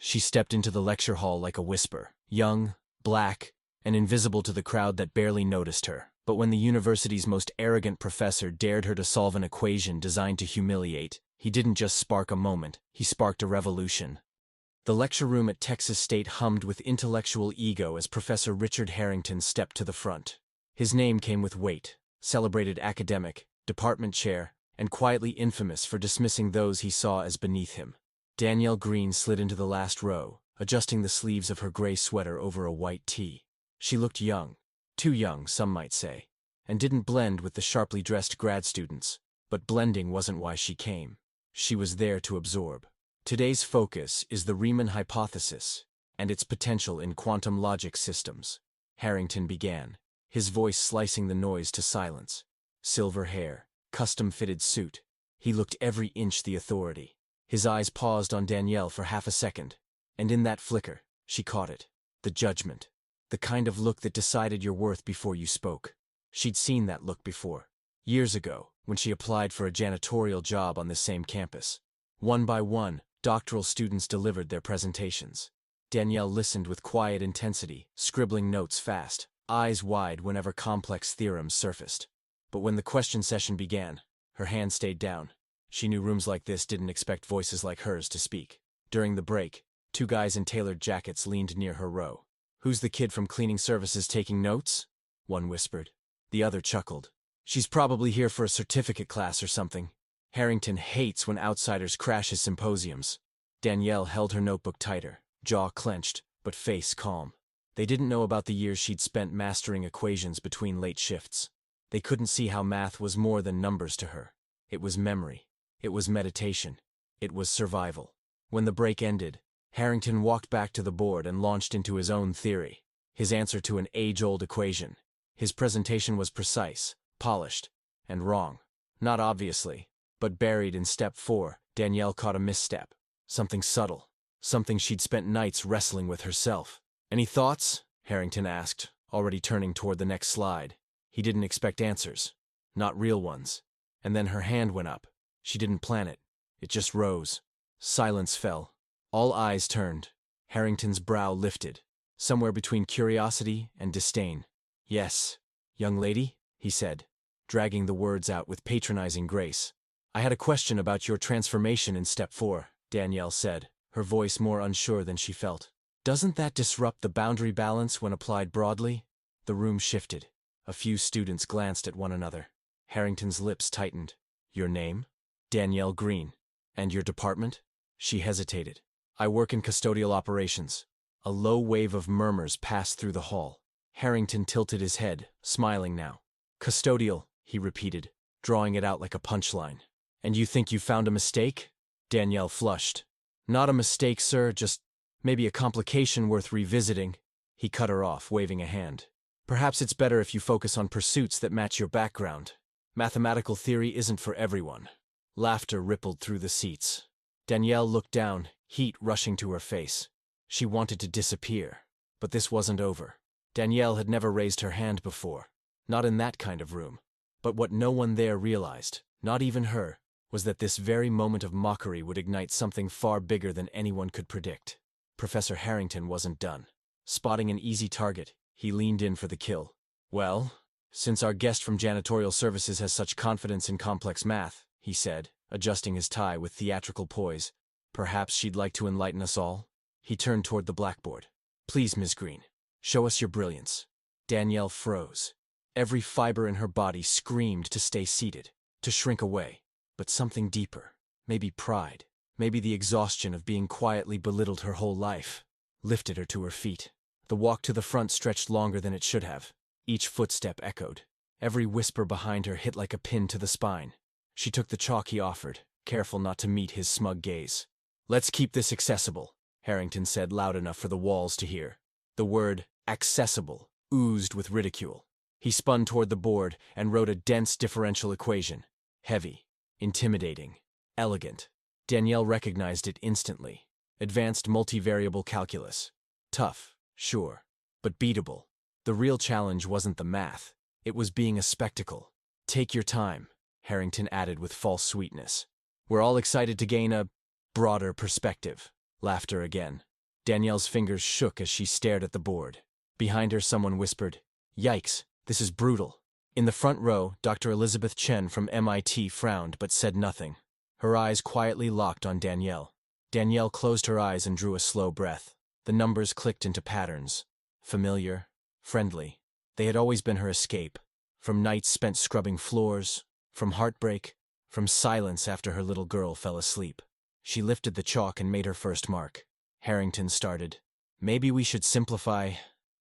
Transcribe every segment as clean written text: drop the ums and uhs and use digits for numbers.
She stepped into the lecture hall like a whisper, young, black, and invisible to the crowd that barely noticed her. But when the university's most arrogant professor dared her to solve an equation designed to humiliate, he didn't just spark a moment, he sparked a revolution. The lecture room at Texas State hummed with intellectual ego as Professor Richard Harrington stepped to the front. His name came with weight, celebrated academic, department chair, and quietly infamous for dismissing those he saw as beneath him. Danielle Greene slid into the last row, adjusting the sleeves of her gray sweater over a white tee. She looked young, too young, some might say, and didn't blend with the sharply dressed grad students. But blending wasn't why she came. She was there to absorb. Today's focus is the Riemann hypothesis and its potential in quantum logic systems. Harrington began, his voice slicing the noise to silence. Silver hair, custom-fitted suit. He looked every inch the authority. His eyes paused on Danielle for half a second, and in that flicker, she caught it. The judgment. The kind of look that decided your worth before you spoke. She'd seen that look before. Years ago, when she applied for a janitorial job on this same campus. One by one, doctoral students delivered their presentations. Danielle listened with quiet intensity, scribbling notes fast, eyes wide whenever complex theorems surfaced. But when the question session began, her hand stayed down. She knew rooms like this didn't expect voices like hers to speak. During the break, two guys in tailored jackets leaned near her row. "Who's the kid from cleaning services taking notes?" one whispered. The other chuckled. "She's probably here for a certificate class or something." Harrington hates when outsiders crash his symposiums. Danielle held her notebook tighter, jaw clenched, but face calm. They didn't know about the years she'd spent mastering equations between late shifts. They couldn't see how math was more than numbers to her. It was memory. It was meditation. It was survival. When the break ended, Harrington walked back to the board and launched into his own theory, his answer to an age-old equation. His presentation was precise, polished, and wrong. Not obviously, but buried in step 4, Danielle caught a misstep. Something subtle. Something she'd spent nights wrestling with herself. "Any thoughts?" Harrington asked, already turning toward the next slide. He didn't expect answers. Not real ones. And then her hand went up. She didn't plan it. It just rose. Silence fell. All eyes turned. Harrington's brow lifted, somewhere between curiosity and disdain. "Yes, young lady," he said, dragging the words out with patronizing grace. "I had a question about your transformation in step 4, Danielle said, her voice more unsure than she felt. "Doesn't that disrupt the boundary balance when applied broadly?" The room shifted. A few students glanced at one another. Harrington's lips tightened. "Your name?" "Danielle Greene." "And your department?" She hesitated. "I work in custodial operations." A low wave of murmurs passed through the hall. Harrington tilted his head, smiling now. "Custodial," he repeated, drawing it out like a punchline. "And you think you found a mistake?" Danielle flushed. "Not a mistake, sir, just maybe a complication worth revisiting." He cut her off, waving a hand. "Perhaps it's better if you focus on pursuits that match your background. Mathematical theory isn't for everyone." Laughter rippled through the seats. Danielle looked down, heat rushing to her face. She wanted to disappear. But this wasn't over. Danielle had never raised her hand before. Not in that kind of room. But what no one there realized, not even her, was that this very moment of mockery would ignite something far bigger than anyone could predict. Professor Harrington wasn't done. Spotting an easy target, he leaned in for the kill. "Well, since our guest from janitorial services has such confidence in complex math," he said, adjusting his tie with theatrical poise, "perhaps she'd like to enlighten us all?" He turned toward the blackboard. "Please, Ms. Greene, show us your brilliance." Danielle froze. Every fiber in her body screamed to stay seated, to shrink away. But something deeper, maybe pride, maybe the exhaustion of being quietly belittled her whole life, lifted her to her feet. The walk to the front stretched longer than it should have. Each footstep echoed. Every whisper behind her hit like a pin to the spine. She took the chalk he offered, careful not to meet his smug gaze. "Let's keep this accessible," Harrington said loud enough for the walls to hear. The word accessible oozed with ridicule. He spun toward the board and wrote a dense differential equation. Heavy, intimidating, elegant. Danielle recognized it instantly. Advanced multivariable calculus. Tough, sure, but beatable. The real challenge wasn't the math. It was being a spectacle. "Take your time," Harrington added with false sweetness. "We're all excited to gain a broader perspective." Laughter again. Danielle's fingers shook as she stared at the board. Behind her, someone whispered, "Yikes, this is brutal." In the front row, Dr. Elizabeth Chen from MIT frowned but said nothing. Her eyes quietly locked on Danielle. Danielle closed her eyes and drew a slow breath. The numbers clicked into patterns. Familiar, friendly. They had always been her escape. From nights spent scrubbing floors, from heartbreak, from silence after her little girl fell asleep. She lifted the chalk and made her first mark. Harrington started. "Maybe we should simplify,"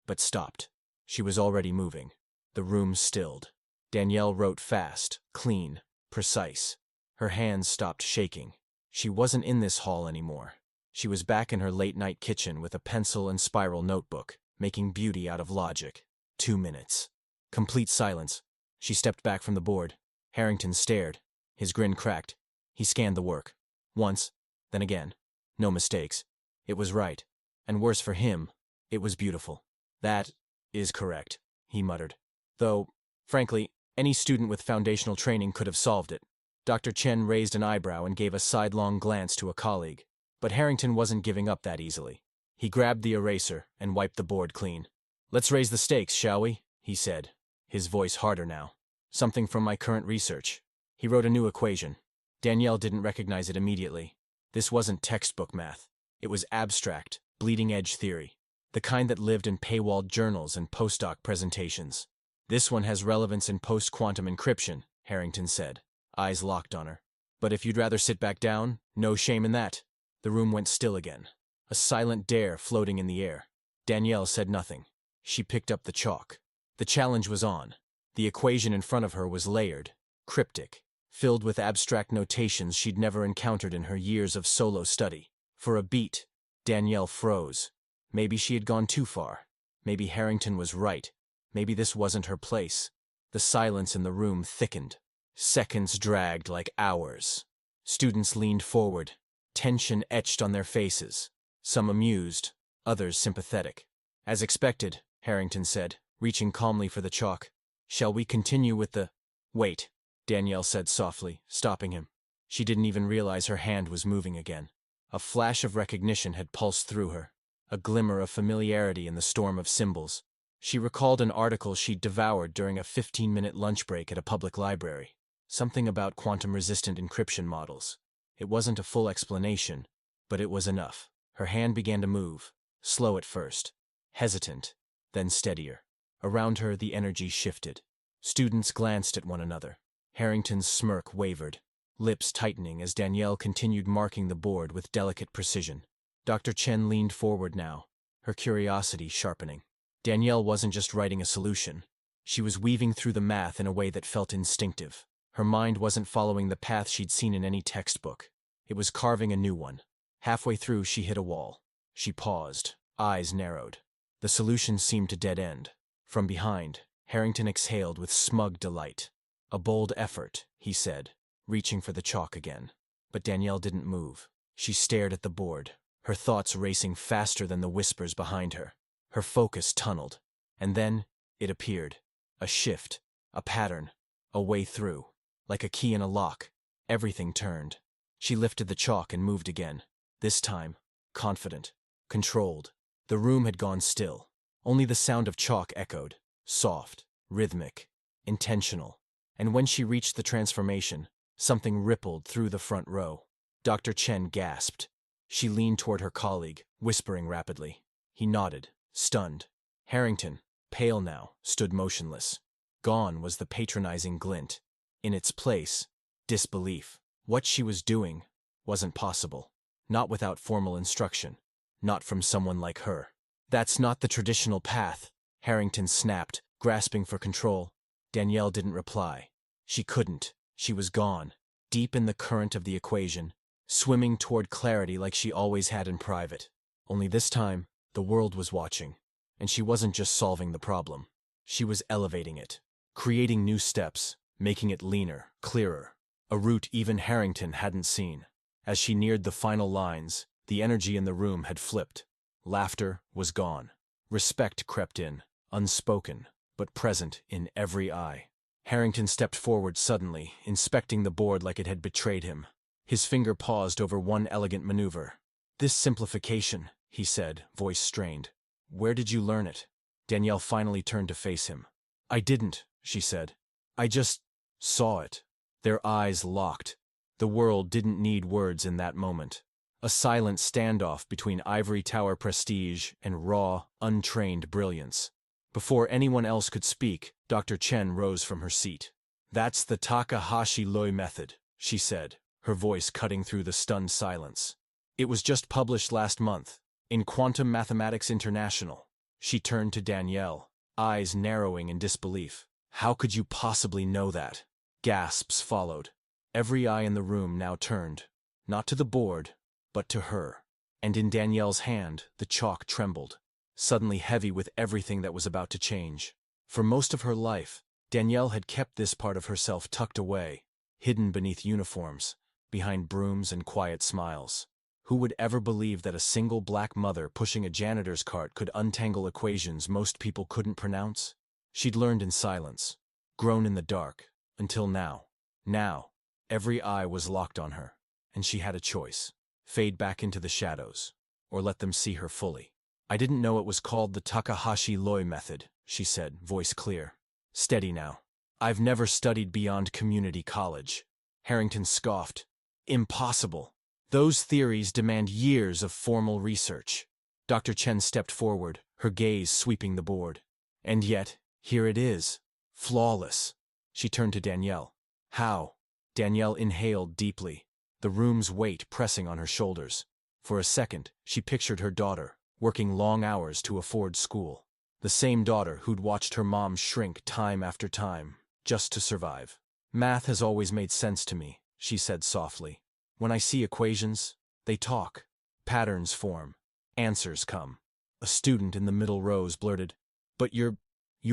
but stopped. She was already moving. The room stilled. Danielle wrote fast, clean, precise. Her hands stopped shaking. She wasn't in this hall anymore. She was back in her late-night kitchen with a pencil and spiral notebook, making beauty out of logic. 2 minutes. Complete silence. She stepped back from the board. Harrington stared. His grin cracked. He scanned the work. Once, then again. No mistakes. It was right. And worse for him, it was beautiful. "That is correct," he muttered. Though, frankly, any student with foundational training could have solved it. Dr. Chen raised an eyebrow and gave a sidelong glance to a colleague. But Harrington wasn't giving up that easily. He grabbed the eraser and wiped the board clean. "Let's raise the stakes, shall we?" he said, his voice harder now. "Something from my current research." He wrote a new equation. Danielle didn't recognize it immediately. This wasn't textbook math. It was abstract, bleeding-edge theory, the kind that lived in paywalled journals and postdoc presentations. "This one has relevance in post-quantum encryption," Harrington said, eyes locked on her. "But if you'd rather sit back down, no shame in that." The room went still again, a silent dare floating in the air. Danielle said nothing. She picked up the chalk. The challenge was on. The equation in front of her was layered, cryptic, filled with abstract notations she'd never encountered in her years of solo study. For a beat, Danielle froze. Maybe she had gone too far. Maybe Harrington was right. Maybe this wasn't her place. The silence in the room thickened. Seconds dragged like hours. Students leaned forward, tension etched on their faces, some amused, others sympathetic. "As expected," Harrington said, reaching calmly for the chalk. "Shall we continue with the—" "Wait," Danielle said softly, stopping him. She didn't even realize her hand was moving again. A flash of recognition had pulsed through her, a glimmer of familiarity in the storm of symbols. She recalled an article she'd devoured during a 15-minute lunch break at a public library. Something about quantum-resistant encryption models. It wasn't a full explanation, but it was enough. Her hand began to move, slow at first, hesitant, then steadier. Around her, the energy shifted. Students glanced at one another. Harrington's smirk wavered, lips tightening as Danielle continued marking the board with delicate precision. Dr. Chen leaned forward now, her curiosity sharpening. Danielle wasn't just writing a solution. She was weaving through the math in a way that felt instinctive. Her mind wasn't following the path she'd seen in any textbook. It was carving a new one. Halfway through, she hit a wall. She paused, eyes narrowed. The solution seemed to dead end. From behind, Harrington exhaled with smug delight. "A bold effort," he said, reaching for the chalk again. But Danielle didn't move. She stared at the board, her thoughts racing faster than the whispers behind her. Her focus tunneled. And then, it appeared. A shift, a pattern, a way through. Like a key in a lock, everything turned. She lifted the chalk and moved again. This time, confident, controlled. The room had gone still. Only the sound of chalk echoed, soft, rhythmic, intentional. And when she reached the transformation, something rippled through the front row. Dr. Chen gasped. She leaned toward her colleague, whispering rapidly. He nodded, stunned. Harrington, pale now, stood motionless. Gone was the patronizing glint. In its place, disbelief. What she was doing wasn't possible. Not without formal instruction. Not from someone like her. "That's not the traditional path," Harrington snapped, grasping for control. Danielle didn't reply. She couldn't. She was gone, deep in the current of the equation, swimming toward clarity like she always had in private. Only this time, the world was watching. And she wasn't just solving the problem. She was elevating it, creating new steps, making it leaner, clearer. A route even Harrington hadn't seen. As she neared the final lines, the energy in the room had flipped. Laughter was gone. Respect crept in, unspoken, but present in every eye. Harrington stepped forward suddenly, inspecting the board like it had betrayed him. His finger paused over one elegant maneuver. "This simplification," he said, voice strained. Where did you learn it? Danielle finally turned to face him. I didn't, she said. I just saw it. Their eyes locked. The world didn't need words in that moment. A silent standoff between ivory tower prestige and raw, untrained brilliance. Before anyone else could speak, Dr. Chen rose from her seat. That's the Takahashi Loi method, she said, her voice cutting through the stunned silence. It was just published last month, in Quantum Mathematics International. She turned to Danielle, eyes narrowing in disbelief. How could you possibly know that? Gasps followed. Every eye in the room now turned, not to the board, but to her. And in Danielle's hand, the chalk trembled, suddenly heavy with everything that was about to change. For most of her life, Danielle had kept this part of herself tucked away, hidden beneath uniforms, behind brooms and quiet smiles. Who would ever believe that a single black mother pushing a janitor's cart could untangle equations most people couldn't pronounce? She'd learned in silence, grown in the dark, until now. Now, every eye was locked on her, and she had a choice. Fade back into the shadows, or let them see her fully. I didn't know it was called the Takahashi Loi method, she said, voice clear. Steady now. I've never studied beyond community college. Harrington scoffed. Impossible. Those theories demand years of formal research. Dr. Chen stepped forward, her gaze sweeping the board. And yet, here it is. Flawless. She turned to Danielle. How? Danielle inhaled deeply, the room's weight pressing on her shoulders. For a second, she pictured her daughter, working long hours to afford school. The same daughter who'd watched her mom shrink time after time, just to survive. Math has always made sense to me, she said softly. When I see equations, they talk. Patterns form. Answers come. A student in the middle rows blurted, But you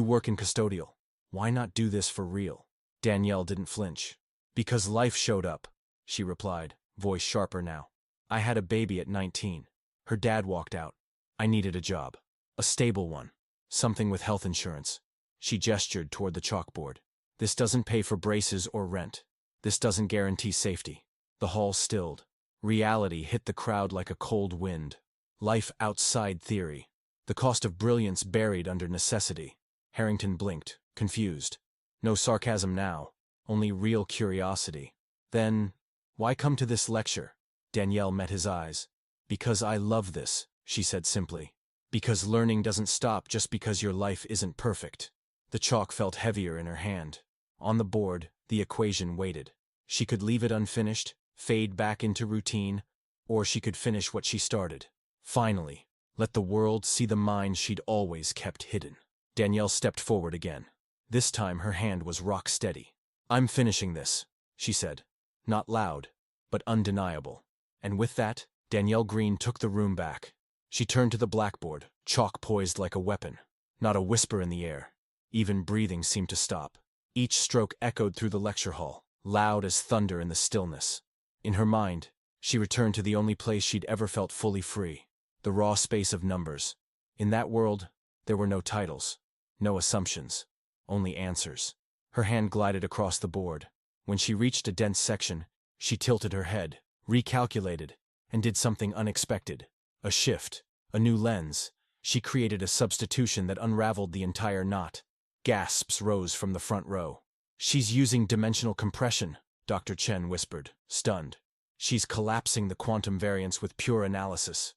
work in custodial. Why not do this for real? Danielle didn't flinch. Because life showed up, she replied, voice sharper now. I had a baby at 19. Her dad walked out. I needed a job. A stable one. Something with health insurance. She gestured toward the chalkboard. This doesn't pay for braces or rent. This doesn't guarantee safety. The hall stilled. Reality hit the crowd like a cold wind. Life outside theory. The cost of brilliance buried under necessity. Harrington blinked, confused. No sarcasm now, only real curiosity. Then, why come to this lecture? Danielle met his eyes. Because I love this, she said simply. Because learning doesn't stop just because your life isn't perfect. The chalk felt heavier in her hand. On the board, the equation waited. She could leave it unfinished, fade back into routine, or she could finish what she started. Finally, let the world see the mind she'd always kept hidden. Danielle stepped forward again. This time her hand was rock steady. I'm finishing this, she said. Not loud, but undeniable. And with that, Danielle Greene took the room back. She turned to the blackboard, chalk poised like a weapon. Not a whisper in the air. Even breathing seemed to stop. Each stroke echoed through the lecture hall, loud as thunder in the stillness. In her mind, she returned to the only place she'd ever felt fully free. The raw space of numbers. In that world, there were no titles, no assumptions, only answers. Her hand glided across the board. When she reached a dense section, she tilted her head, recalculated, and did something unexpected. A shift, a new lens. She created a substitution that unraveled the entire knot. Gasps rose from the front row. She's using dimensional compression, Dr. Chen whispered, stunned. She's collapsing the quantum variance with pure analysis.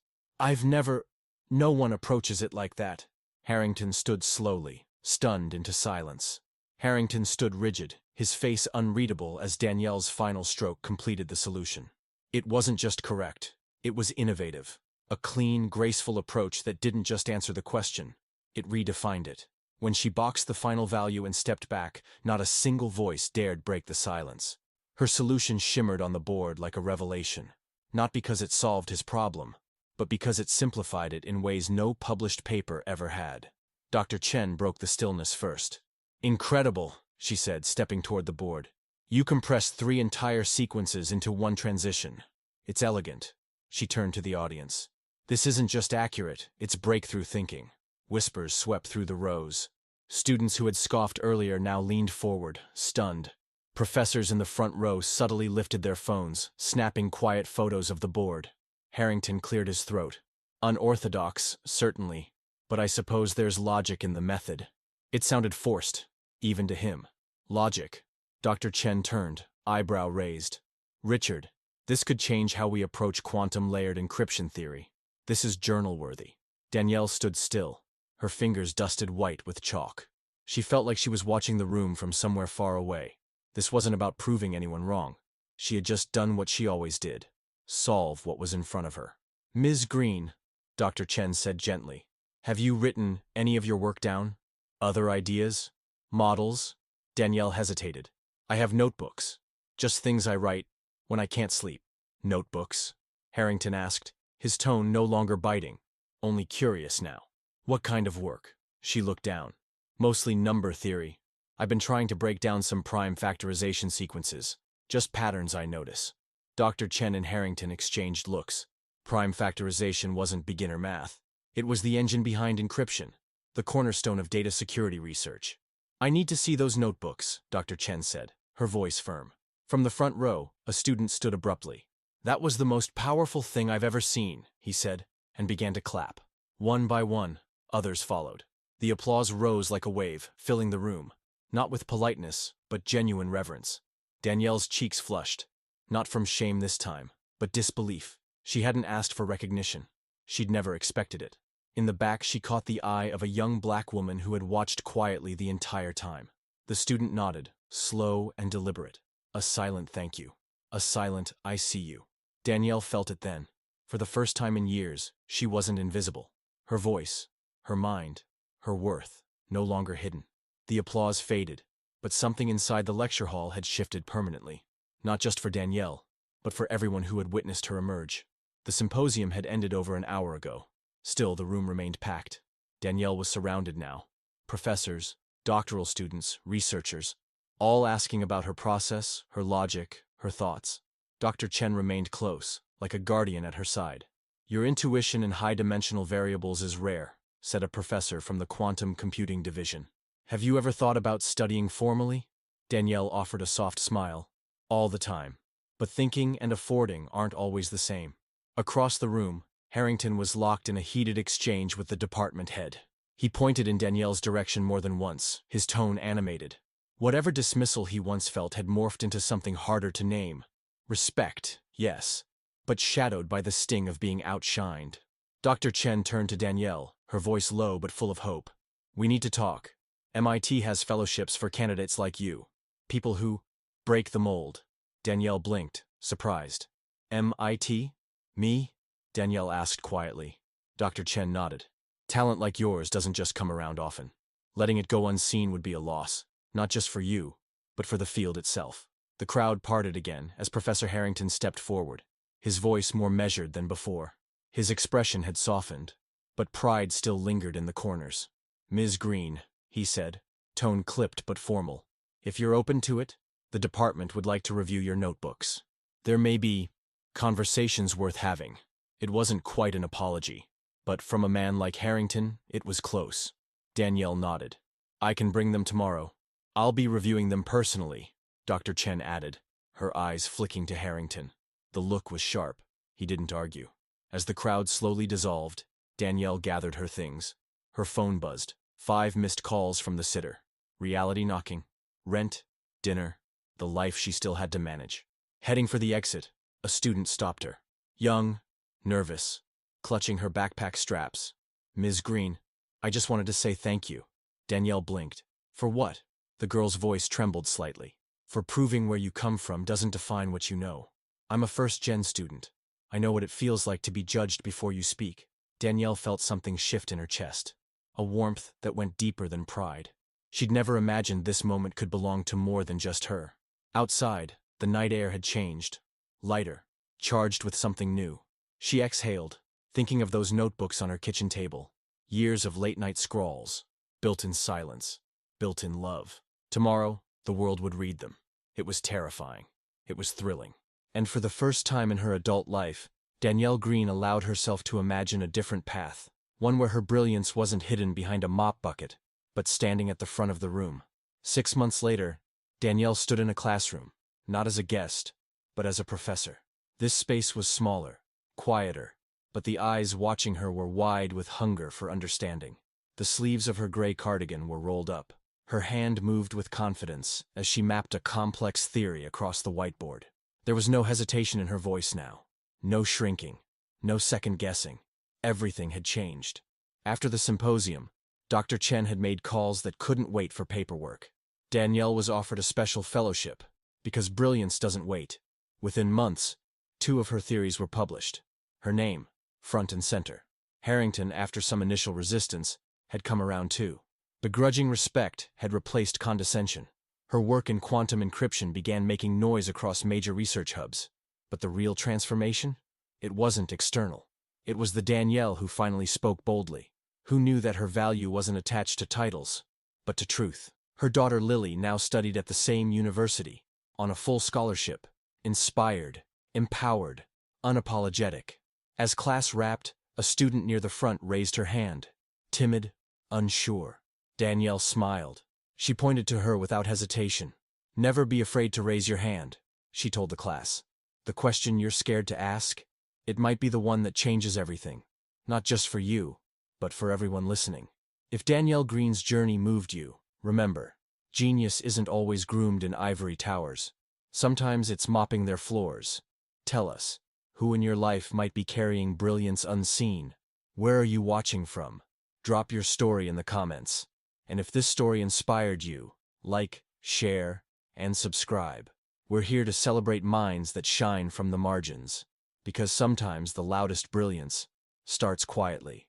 No one approaches it like that. Harrington stood slowly, stunned into silence. Harrington stood rigid, his face unreadable as Danielle's final stroke completed the solution. It wasn't just correct, it was innovative. A clean, graceful approach that didn't just answer the question, it redefined it. When she boxed the final value and stepped back, not a single voice dared break the silence. Her solution shimmered on the board like a revelation, not because it solved his problem, but because it simplified it in ways no published paper ever had. Dr. Chen broke the stillness first. Incredible, she said, stepping toward the board. You compressed 3 entire sequences into one transition. It's elegant. She turned to the audience. This isn't just accurate, it's breakthrough thinking. Whispers swept through the rows. Students who had scoffed earlier now leaned forward, stunned. Professors in the front row subtly lifted their phones, snapping quiet photos of the board. Harrington cleared his throat. Unorthodox, certainly, but I suppose there's logic in the method. It sounded forced, even to him. Logic. Dr. Chen turned, eyebrow raised. Richard, this could change how we approach quantum-layered encryption theory. This is journal-worthy. Danielle stood still, her fingers dusted white with chalk. She felt like she was watching the room from somewhere far away. This wasn't about proving anyone wrong. She had just done what she always did. Solve what was in front of her. Ms. Greene, Dr. Chen said gently, have you written any of your work down? Other ideas? Models? Danielle hesitated. I have notebooks. Just things I write when I can't sleep. Notebooks? Harrington asked, his tone no longer biting, only curious now. What kind of work? She looked down. Mostly number theory. I've been trying to break down some prime factorization sequences. Just patterns I notice. Dr. Chen and Harrington exchanged looks. Prime factorization wasn't beginner math. It was the engine behind encryption, the cornerstone of data security research. I need to see those notebooks, Dr. Chen said, her voice firm. From the front row, a student stood abruptly. That was the most powerful thing I've ever seen, he said, and began to clap. One by one, others followed. The applause rose like a wave, filling the room, not with politeness, but genuine reverence. Danielle's cheeks flushed, not from shame this time, but disbelief. She hadn't asked for recognition. She'd never expected it. In the back, she caught the eye of a young black woman who had watched quietly the entire time. The student nodded, slow and deliberate. A silent thank you. A silent I see you. Danielle felt it then. For the first time in years, she wasn't invisible. Her voice, her mind, her worth, no longer hidden. The applause faded, but something inside the lecture hall had shifted permanently. Not just for Danielle, but for everyone who had witnessed her emerge. The symposium had ended over an hour ago. Still, the room remained packed. Danielle was surrounded now. Professors, doctoral students, researchers, all asking about her process, her logic, her thoughts. Dr. Chen remained close, like a guardian at her side. Your intuition in high-dimensional variables is rare, said a professor from the quantum computing division. Have you ever thought about studying formally? Danielle offered a soft smile. All the time. But thinking and affording aren't always the same. Across the room, Harrington was locked in a heated exchange with the department head. He pointed in Danielle's direction more than once, his tone animated. Whatever dismissal he once felt had morphed into something harder to name. Respect, yes, but shadowed by the sting of being outshined. Dr. Chen turned to Danielle, her voice low but full of hope. We need to talk. MIT has fellowships for candidates like you. People who break the mold. Danielle blinked, surprised. MIT? Me? Danielle asked quietly. Dr. Chen nodded. Talent like yours doesn't just come around often. Letting it go unseen would be a loss, not just for you, but for the field itself. The crowd parted again as Professor Harrington stepped forward, his voice more measured than before. His expression had softened, but pride still lingered in the corners. Ms. Greene, he said, tone clipped but formal. If you're open to it, the department would like to review your notebooks. There may be conversations worth having. It wasn't quite an apology, but from a man like Harrington, it was close. Danielle nodded. I can bring them tomorrow. I'll be reviewing them personally, Dr. Chen added, her eyes flicking to Harrington. The look was sharp. He didn't argue. As the crowd slowly dissolved, Danielle gathered her things. Her phone buzzed. 5 missed calls from the sitter. Reality knocking. Rent, dinner, the life she still had to manage. Heading for the exit, a student stopped her. Young, nervous, clutching her backpack straps. Ms. Greene, I just wanted to say thank you. Danielle blinked. For what? The girl's voice trembled slightly. For proving where you come from doesn't define what you know. I'm a first-gen student. I know what it feels like to be judged before you speak. Danielle felt something shift in her chest. A warmth that went deeper than pride. She'd never imagined this moment could belong to more than just her. Outside, the night air had changed. Lighter, charged with something new. She exhaled, thinking of those notebooks on her kitchen table. Years of late-night scrawls, built in silence, built in love. Tomorrow, the world would read them. It was terrifying. It was thrilling. And for the first time in her adult life, Danielle Greene allowed herself to imagine a different path. One where her brilliance wasn't hidden behind a mop bucket, but standing at the front of the room. 6 months later, Danielle stood in a classroom, not as a guest, but as a professor. This space was smaller, quieter, but the eyes watching her were wide with hunger for understanding. The sleeves of her gray cardigan were rolled up. Her hand moved with confidence as she mapped a complex theory across the whiteboard. There was no hesitation in her voice now. No shrinking. No second-guessing. Everything had changed. After the symposium, Dr. Chen had made calls that couldn't wait for paperwork. Danielle was offered a special fellowship, because brilliance doesn't wait. Within months, 2 of her theories were published. Her name, front and center. Harrington, after some initial resistance, had come around too. Begrudging respect had replaced condescension. Her work in quantum encryption began making noise across major research hubs. But the real transformation? It wasn't external. It was the Danielle who finally spoke boldly, who knew that her value wasn't attached to titles, but to truth. Her daughter Lily now studied at the same university, on a full scholarship, inspired, empowered, unapologetic. As class wrapped, a student near the front raised her hand, timid, unsure. Danielle smiled. She pointed to her without hesitation. "Never be afraid to raise your hand," she told the class. "The question you're scared to ask, it might be the one that changes everything. Not just for you, but for everyone listening." If Danielle Greene's journey moved you, remember, genius isn't always groomed in ivory towers. Sometimes it's mopping their floors. Tell us, who in your life might be carrying brilliance unseen? Where are you watching from? Drop your story in the comments. And if this story inspired you, like, share, and subscribe. We're here to celebrate minds that shine from the margins, because sometimes the loudest brilliance starts quietly.